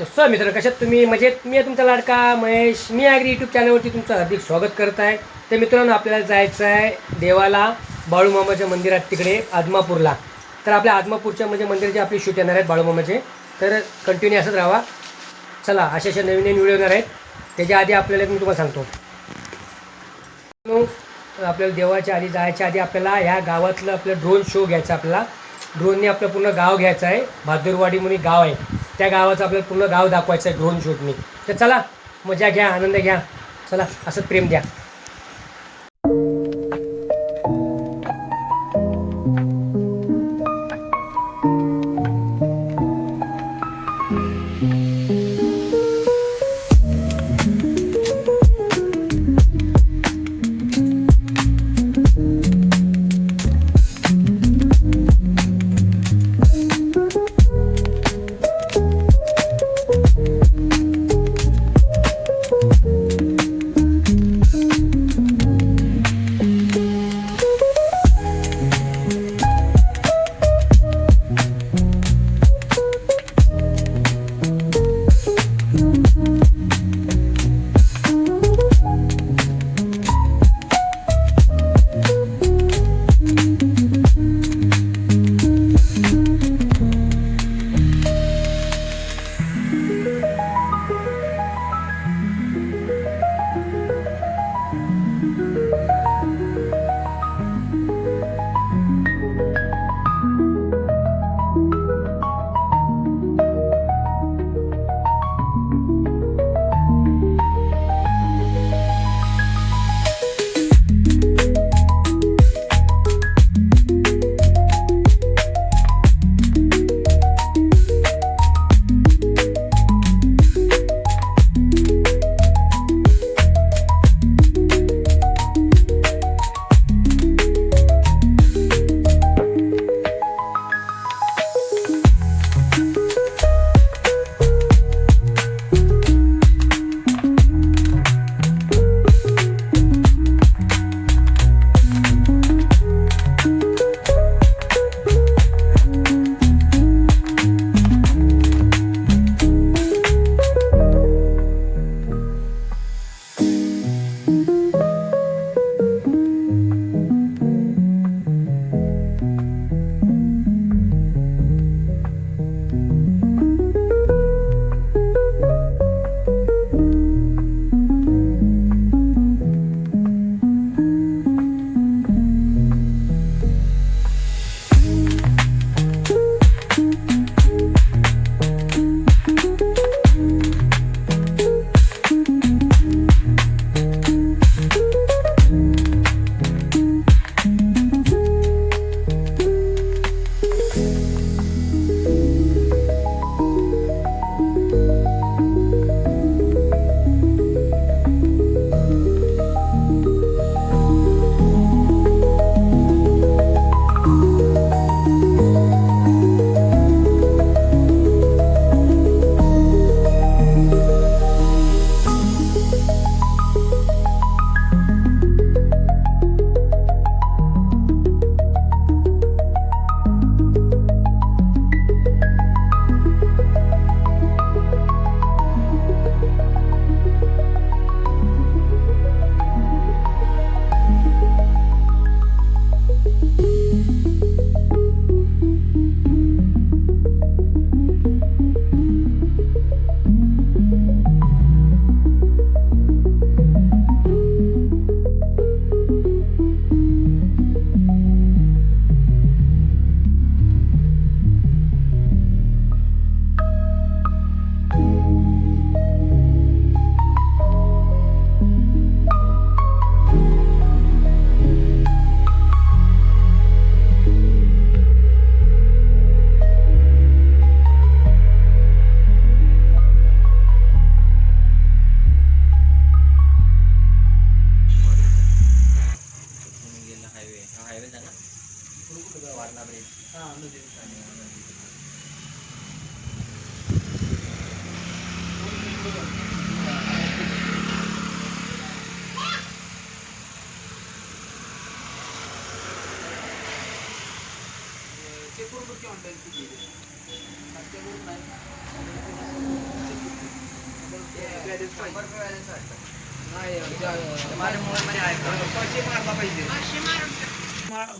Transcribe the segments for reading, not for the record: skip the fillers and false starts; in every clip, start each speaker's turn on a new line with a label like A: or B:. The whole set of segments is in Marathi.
A: तसं मित्र कशात तुम्ही मजेत? मी आहे तुमचा लाडका महेश. मी ॲग्री यूट्यूब चॅनलवरती तुमचं हार्दिक स्वागत करत आहे. तर मित्रांनो, आपल्याला जायचं आहे देवाला, बाळूमामाच्या मंदिरात तिकडे आदमापूरला. तर आपल्या आदमापूरच्या म्हणजे मंदिराचे आपली शूट येणार आहेत बाळूमामाचे. तर कंटिन्यू असंच राहा. चला, अशा नवीन नवीन व्हिडिओ येणार आहेत. त्याच्या आधी आपल्याला मी तुम्हाला सांगतो, आपल्याला देवाच्या आधी जायच्या आधी आपल्याला ह्या गावातलं आपलं ड्रोन शो घ्यायचा. आपल्याला ड्रोनने आपलं पूर्ण गाव घ्यायचं आहे. बहादूरवाडी म्हणून गाव आहे, त्या गावाचं आपल्याला पूर्ण गाव दाखवायचं आहे ड्रोन शूटने. तर चला, मजा घ्या, आनंद घ्या. चला, असंच प्रेम द्या.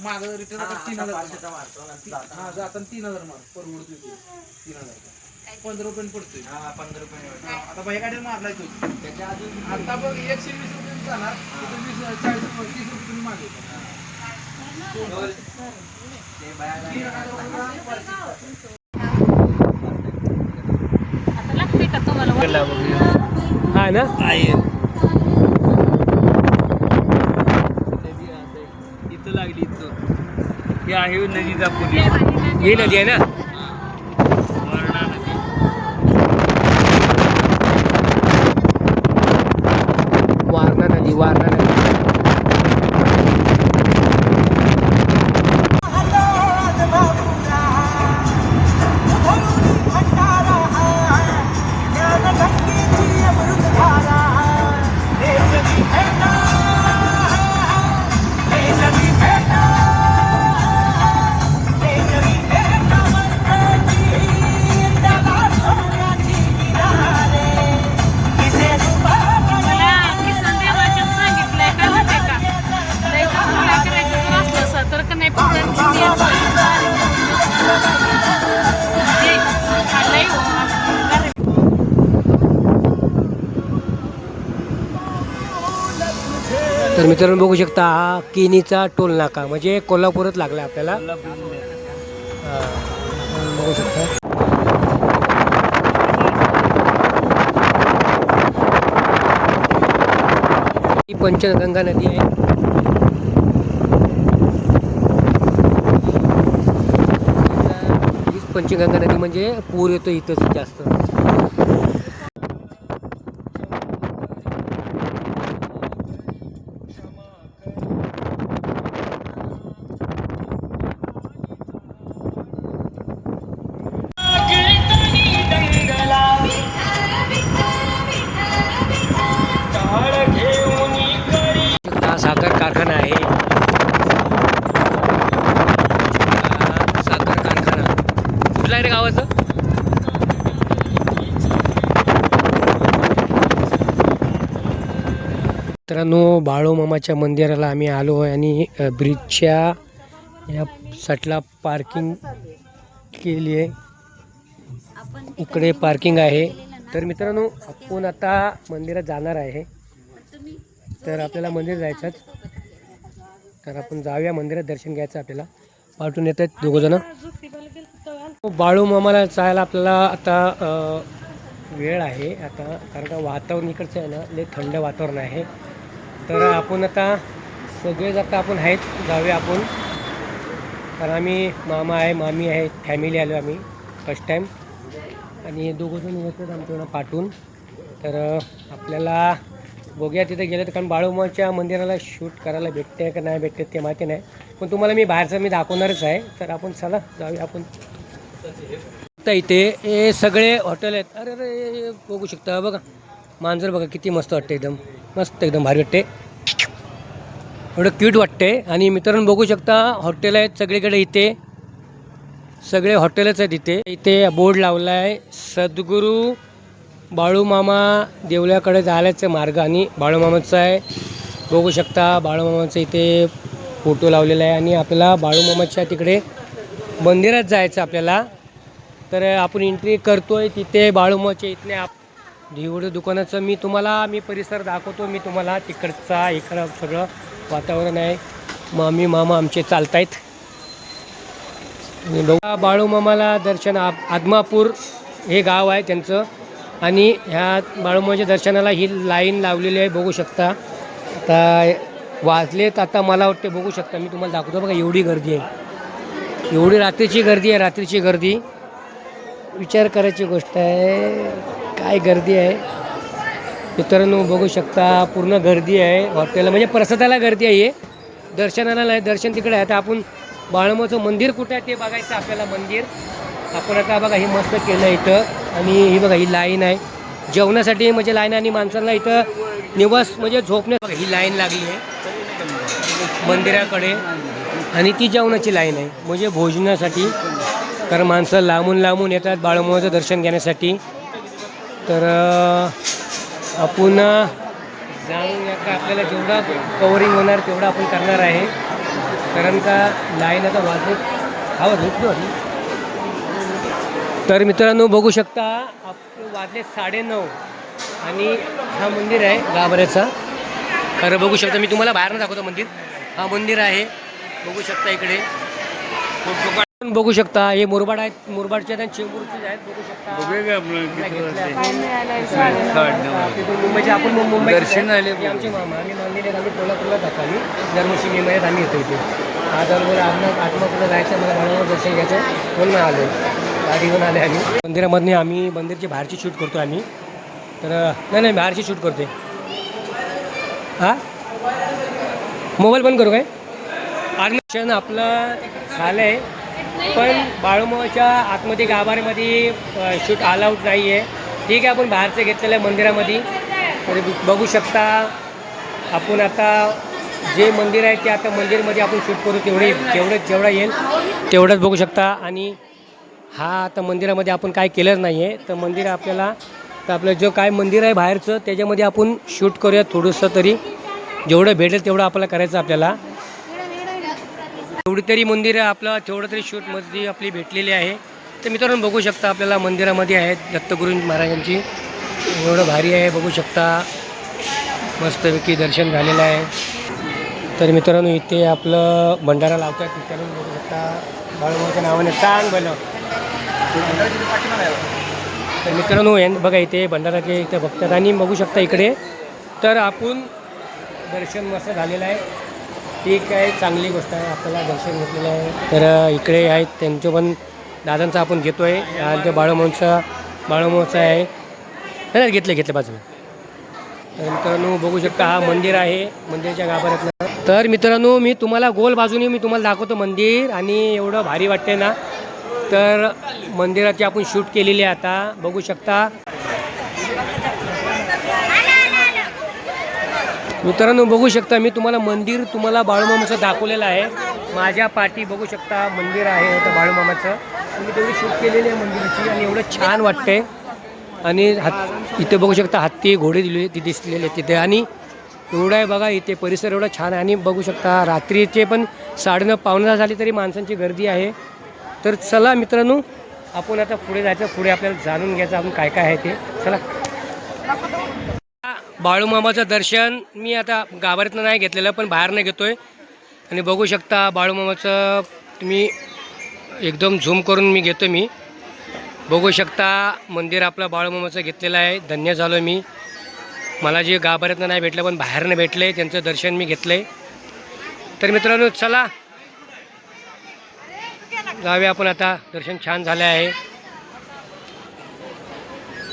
B: माझं रिटर्न आता 3,000 हा जाताना 3,000 मार परवडतोय 3,000 15 रुपये पडतोय. 15 रुपये आता बाई गाडी मारलाय तू आता बघ 120 रुपये जाणार 40 रुपये 30 रुपये तुम्ही मागे
C: आता लागते का तुम्हाला
A: हा ना
D: इथं लागली इथं ही आहे नदीचा पूल
A: ही नदी आहे ना
D: वारणा नदी.
A: वारणा नदी
C: मला किसन देवाच्या सांगितलंय काय माहितीये का त्याच्या पोळ्या करायचं जर असलं असं तर का नाही पोळ्यांची
A: तर मित्रांनो बघू शकता हा किनीचा टोल नाका म्हणजे कोल्हापूरच लागला आपल्याला हा, बघू शकता ही पंचगंगा नदी आहे. हीच पंचगंगा नदी म्हणजे पूर येतो इथंच जास्त. हा साखर कारखाना आहे. साखर कारखाना कुठला आहे रे गावाचं? मित्रांनो बाळूमामाच्या मंदिराला आम्ही आलो आहे आणि ब्रिजच्या या साईडला पार्किंग केली आहे. इकडे पार्किंग आहे. तर मित्रांनो आपण आता मंदिरात जाणार आहे. तर आपल्याला मंदिर जायचंच तर आपण जाऊया मंदिरात दर्शन घ्यायचं आपल्याला पाठवून येतात दोघंजणं. बाळूमामाला जायला आपल्याला आता वेळ आहे आता कारण का वातावरण इकडचं आहे ना लय थंड वातावरण आहे. तर आपण आता सगळेच आता आपण आहेत जाऊया आपण कारण आम्ही मामा आहे मामी आहे फॅमिली आलो आम्ही फर्स्ट टाईम आणि दोघंजण येतात आमच्याकडं पाठवून. तर आपल्याला बघूया तिथे गेलं तर कारण बाळूमामाच्या मंदिराला शूट करायला भेटते का नाही भेटते ते माहिती नाही पण तुम्हाला मी बाहेरचं मी दाखवणारच आहे. तर आपण चला जाऊया आपण. तर इथे हे सगळे हॉटेल आहेत. अरे अरे बघू शकता बघा मांजर बघा किती मस्त वाटते एकदम मस्त एकदम भारी वाटते एवढं क्यूट वाटते. आणि मित्रांनो बघू शकता हॉटेल आहेत सगळीकडे इथे सगळे हॉटेलच आहेत. इथे बोर्ड लावला आहे सद्गुरू बाळूमामा देवळाकडे जायलाच मार्ग आणि बाळूमामाचा आहे बघू शकता. बाळूमामाचं इथे फोटो लावलेला आहे आणि आपल्याला बाळूमामाच्या तिकडे मंदिरात जायचं आपल्याला. तर आपण एंट्री करतोय तिथे बाळूमामाच्या इथले एवढं दुकानाचं मी परिसर दाखवतो मी तुम्हाला. तिकडचा इकडं सगळं वातावरण आहे. मामी मामा आमचे चालत आहेत आणि बघा बाळूमामाला दर्शन आदमापूर हे गाव आहे त्यांचं आणि ह्या बाळूमामाच्या दर्शनाला ही लाईन लावलेली आहे बघू शकता. आता वाजलेत आता मला वाटते बघू शकता मी तुम्हाला दाखवतो बघा एवढी गर्दी आहे एवढी रात्रीची गर्दी विचार करायची गोष्ट आहे काय गर्दी आहे मित्रांनो बघू शकता पूर्ण गर्दी आहे हॉटेलला म्हणजे प्रसादाला गर्दी आहे दर्शनाला नाही दर्शन तिकडे आहे. आता आपण बाळूमामाचं मंदिर कुठे आहे ते बघायचं आपल्याला मंदिर. आपण आता बघा हे मस्त केलं इथं आणि ही बघा ही लाईन आहे जेवणासाठी म्हणजे लाईन आणि माणसांना इथं निवास म्हणजे झोपणे बघा ही लाईन लागली आहे मंदिराकडे आणि ती जेवणाची लाईन आहे म्हणजे भोजनासाठी. कारण माणसं लांबून येतात बाळूमामाचं दर्शन घेण्यासाठी. तर आपण जाणून या का आपल्याला जेवढा कवरिंग होणार तेवढा आपण करणार आहे. कारण का लाईन आता वाजले तर मित्रांनो बघू शकता आपण वाजले 9:30 आणि हा मंदिर आहे गाभाऱ्याचा. खरं बघू शकता, मी तुम्हाला बाहेरनं दाखवतो मंदिर. हा मंदिर आहे, बघू शकता इकडे. बघू शकता हे मुरबाड आहेत, मुरबाडचे आणि चेंबूरचे आहेत. बघू शकता मुंबईचे आपण मुंबई दर्शन आले. आमचे मामा आम्ही मानलेले आम्ही कोल्हापूरला जातो. आम्ही दरवर्षी मे महिन्यात आम्ही येतो इथे. आज मला आत्मापूरला जायचं, मला बाळावर दर्शन घ्यायचं म्हणून आलो. गाडी घेऊन आले आम्ही मंदिरामधून. आम्ही मंदिरची बाहेरची शूट करतो आम्ही. तर नाही बाहेरची शूट करते. हां मोबाईल बंद करू काय? ॲडमिशन आपलं झालं आहे, पण बाळूमामाच्या आतमध्ये गाभाऱ्यामध्ये शूट अलाउड नाही आहे. ठीक आहे, आपण बाहेरचं घेतलेलं आहे मंदिरामध्ये. तर बघू शकता आपण आता जे मंदिर आहे ते आता मंदिरमध्ये आपण शूट करू. जेवढा येईल तेवढंच बघू शकता. आणि हा आता मंदिरामध्ये आपण काय केलंच नाही आहे. तर मंदिर आपल्याला तर आपलं जो काय मंदिर आहे बाहेरचं त्याच्यामध्ये आपण शूट करूया थोडंसं तरी. जेवढं भेटेल तेवढं आपल्याला करायचं. आपल्याला तेवढी तरी मंदिर आपलं तेवढं तरी शूटमध्ये आपली भेटलेली आहे. तर मित्रांनो बघू शकता आपल्याला मंदिरामध्ये आहेत दत्तगुरू महाराजांची. एवढं भारी आहे, बघू शकता. मस्तपैकी दर्शन झालेलं आहे. तर मित्रांनो इथे आपलं भंडारा लावतात. मित्रांनो बघू शकता बाळूमामाच्या नावाने चांग बोलव. तर मित्रांनो बघा इथे भंडाराचे इथे बघतात आणि बघू शकता इकडे. तर आपण दर्शन मस्त झालेलं आहे. ठीक आहे, चांगली गोष्ट आहे, आपल्याला दर्शन घेतलेलं आहे. तर इकडे आहेत त्यांचं पण दादांचं आपण घेतो आहे. आणि ते बाळूमामाचं आहे. नाही घेतले बाजूला. तर मित्रांनो बघू शकता हा मंदिर आहे, मंदिराच्या गाभाऱ्यातलं. तर मित्रांनो मी तुम्हाला गोल बाजूने मी तुम्हाला दाखवतो मंदिर. आणि एवढं भारी वाटते ना. तर मंदिराची आपण शूट केलेली आहे आता बघू शकता. मित्रांनो बघू शकता मी तुम्हाला मंदिर बाळूमामाचं दाखवलेलं आहे. माझ्या पाठी बघू शकता मंदिर आहे आता बाळूमामाचं. मी तेवढी शूट केलेली आहे मंदिराची आणि एवढं छान वाटते. आणि इथे बघू शकता हत्ती घोडे दिसलेले तिथे. आणि एवढं आहे बघा इथे परिसर एवढा छान आहे. आणि बघू शकता रात्रीचे पण 9:30 पावणे झाली तरी माणसांची गर्दी आहे. तर चला मित्रांनो आपण आता पुढे जायचं. पुढे आपल्याला जाणून घ्यायचं आपण काय काय आहे ते. चला. बाळूमामाचं दर्शन मी आता गाभाऱ्यातनं नाही घेतलेलं पण बाहेरनं घेतो आहे. आणि बघू शकता बाळूमामाचं तुम्ही एकदम झूम करून मी घेतो. मी बघू शकता मंदिर आपलं बाळूमामाचं घेतलेलं आहे. धन्य झालो मी. मला जे गाभाऱ्यातनं नाही भेटलं पण बाहेरनं भेटलं आहे त्यांचं दर्शन मी घेतलं आहे. तर मित्रांनो चला जाऊया आपण आता. दर्शन छान झालं आहे.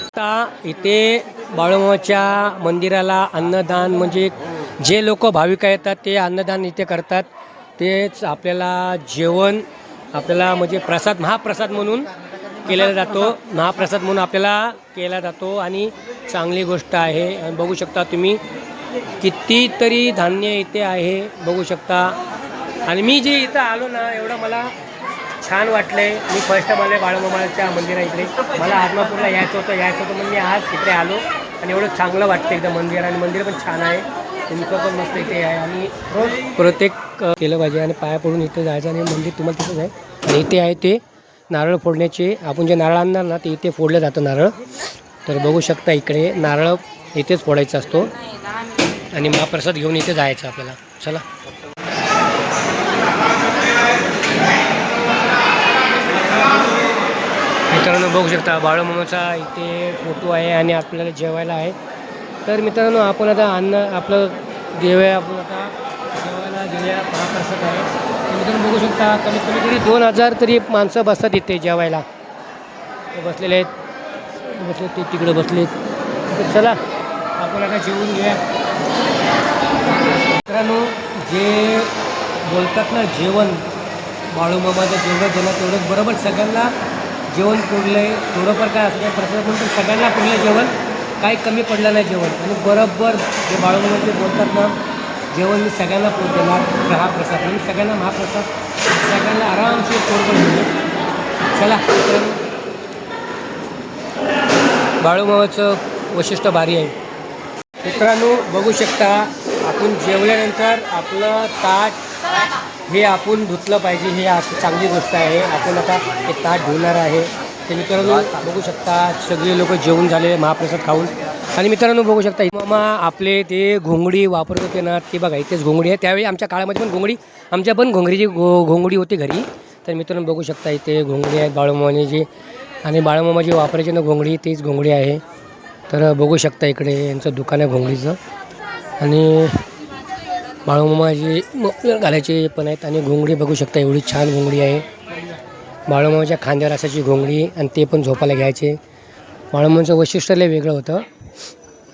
A: आता इथे बाळूमामाच्या मंदिराला अन्नदान म्हणजे जे लोक भाविक येतात ते अन्नदान इथे करतात. तेच आपल्याला जेवण आपल्याला म्हणजे प्रसाद महाप्रसाद म्हणून केलेला जातो. महाप्रसाद म्हणून आपल्याला केला जातो आणि चांगली गोष्ट आहे. आणि बघू शकता तुम्ही कितीतरी धान्य इथे आहे बघू शकता. आणि मी जे इथं आलो ना एवढं मला छान वाटलं आहे. मी फर्स्ट टाइम आलो आहे बाळूमामाच्या मंदिरा इकडे. मला आदमापूरला यायचं होतं म्हणून मी आज इकडे आलो. आणि एवढं चांगलं वाटतं एकदम मंदिर. आणि मंदिर पण छान आहे, तुमचं पण मस्त इथे आहे. आणि रोज प्रत्येक केलं पाहिजे आणि पाया पडून इथे जायचं. आणि मंदिर तुम्हाला तिथंच आहे. आणि इथे आहे ते नारळ फोडण्याचे. आपण जे नारळ आणणार ना ते इथे फोडलं जातं नारळ. तर बघू शकता इकडे नारळ इथेच फोडायचा असतो. आणि महाप्रसाद घेऊन इथे जायचं आपल्याला. चला. मित्रांनो बघू शकता बाळूमामाचा इथे फोटो आहे आणि आपल्याला जेवायला आहे. तर मित्रांनो आपण आता आपलं देऊया. आपण आता जेवायला घेऊया. महाप्रसाद आहे. मित्रांनो बघू शकता कमीत कमी तरी 2000 तरी माणसं बसतात इथे जेवायला. ते बसलेले आहेत, ते तिकडे बसलेत. तर चला आपण आता जेवून घेऊया. मित्रांनो जे बोलतात ना जेवण बाळूमामाचं जेवढं देणं तेवढं बरोबर सगळ्यांना जेवण पुरलं आहे. थोडंफार काय असं काय प्रसाद म्हणून सगळ्यांना पुरलं जेवण, काही कमी पडलं नाही जेवण. आणि बरोबर जे बाळूमामाचे बोलतात ना जेवण मी सगळ्यांना पोट देणार. हा प्रसाद म्हणजे सगळ्यांना महाप्रसाद सगळ्यांना आरामशीर पोट मिळेल. चला बाळूमामाचं वैशिष्ट्य भारी आहे. मित्रांनो बघू शकता, आपण जेवल्यानंतर आपलं ताट हे आपण धुतलं पाहिजे, हे चांगली गोष्ट आहे. आपण आता हे ताट धुणार आहे. ते मित्रांनो बघू शकता, सगळे लोक जेवून झाले महाप्रसाद खाऊन. आणि मित्रांनो बघू शकता, मामा आपले ते घोंगडी वापरत होते ना, ते बघा इथेच घोंगडी आहे. त्यावेळी आमच्या काळामध्ये पण घोंगडी, आमच्या पण घोंगडीची घोंगडी होती घरी. तर मित्रांनो बघू शकता, इथे घोंगडी आहेत बाळूमामाची. आणि बाळूमामाची वापरायची ना घोंगडी, तीच घोंगडी आहे. तर बघू शकता इकडे यांचं दुकान आहे घोंगडीचं. आणि बाळूमामाची मफलर घालायचे पण आहेत. आणि घोंगडी बघू शकता, एवढी छान घोंगडी आहे. बाळूमामाच्या खांद्यावर असायची घोंगडी, आणि ते पण झोपायला घ्यायचे. बाळूमामाचं वैशिष्ट्य लय वेगळं होतं.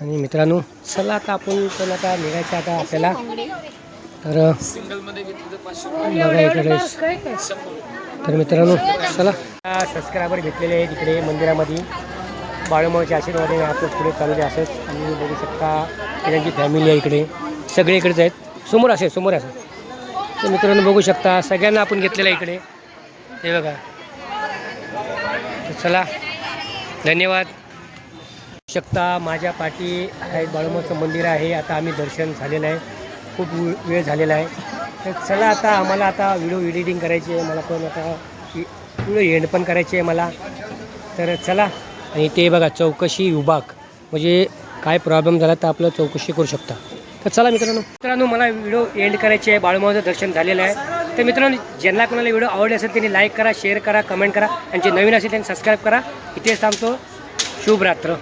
A: आणि मित्रांनो चला आता आपण चला आता निघायचं आता आपल्याला. तर बघा इकडे. तर मित्रांनो चला, सबस्क्रायबर घेतलेले आहेत इकडे मंदिरामध्ये. बाळूमामाच्या आशीर्वादाने आपण पुढे चालले असंच. आणि बघू शकता त्यांची फॅमिली आहे इकडे, सगळे इकडेच आहेत. समोर असेल. तर मित्रांनो बघू शकता, सगळ्यांना आपण घेतलेलं आहे इकडे. हे बघा. तर चला, धन्यवाद. शकता माझ्या पाठी आहे बाळूमामाचं मंदिर आहे. आता आम्ही दर्शन झालेलं आहे, खूप वेळ झालेला आहे. तर चला आता आम्हाला आता व्हिडिओ एडिटिंग करायची आहे, मला पण आता व्हिडिओ एंड पण करायची आहे मला. तर चला. आणि ते बघा चौकशी विभाग, म्हणजे काय प्रॉब्लेम झाला तर आपलं चौकशी करू शकता. तर चला मित्रांनो मला व्हिडिओ एंड करायची आहे. बाळूमामाचं दर्शन झालेलं आहे. तर मित्रांनो ज्यांना कोणाला व्हिडिओ आवडले असेल त्यांनी लाईक करा, शेअर करा, कमेंट करा. आणि जे नवीन असेल त्यांनी सबस्क्राईब करा. इथेच थांबतो. शुभ रात्र.